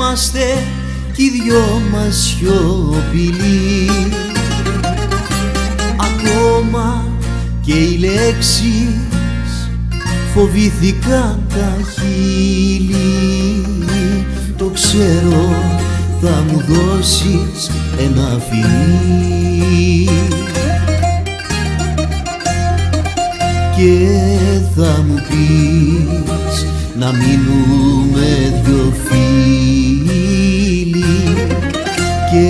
είμαστε κι οι δυο μας σιωπηλοί. Ακόμα και οι λέξεις φοβήθηκαν τα χείλη. Το ξέρω, θα μου δώσεις ένα φιλί και θα μου πεις να μείνουμε δυο φίλοι και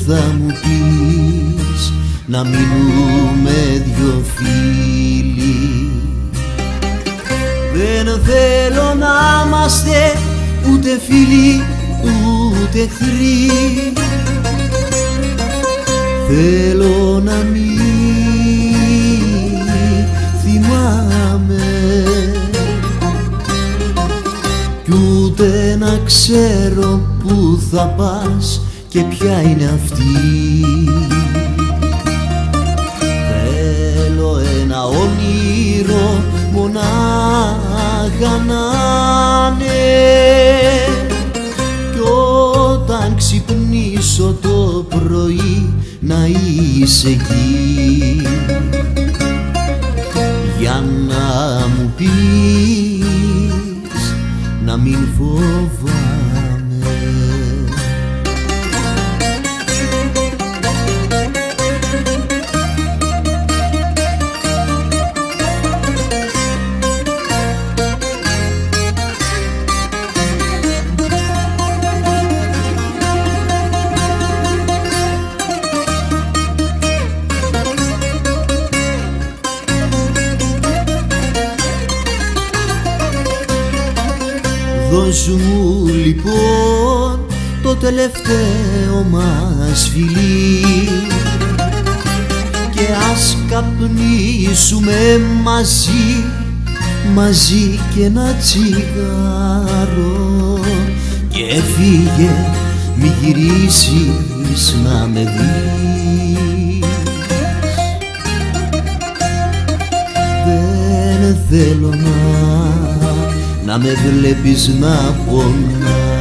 θα μου πεις να μείνουμε δυο φίλοι. Δεν θέλω να είμαστε ούτε φίλοι ούτε εχθροί. Θέλω να μην θυμάμαι κι ούτε να ξέρω που θα πας και ποια είναι αυτή. Θέλω ένα όνειρο μονάχα να είναι κι όταν ξυπνήσω το πρωί να είσαι εκεί για να μου πεις να μην φοβάμαι. Δώσ' μου λοιπόν το τελευταίο μας φιλί και ας καπνίσουμε μαζί και ένα τσιγάρο και φύγε μη γυρίσεις να με δεις. Δεν θέλω να με βλέπεις να πονάω.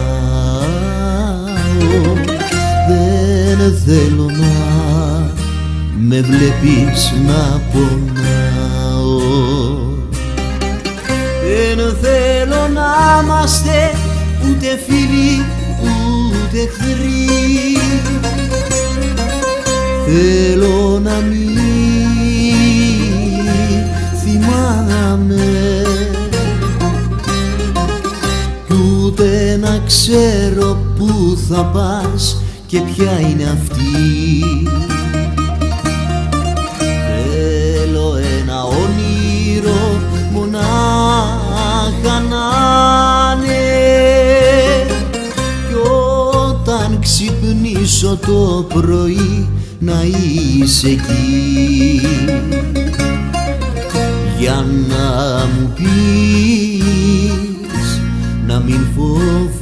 Δεν θέλω να με βλέπεις να πονάω. Δεν θέλω να είμαστε ούτε φίλοι ούτε εχθροί. Θέλω να μην θυμάμαι ούτε να ξέρω που θα πας και ποια είναι αυτή. Θέλω ένα όνειρο μονάχα να είναι κι όταν ξυπνήσω το πρωί να είσαι εκεί για να μου πεις να μην φοβάμαι.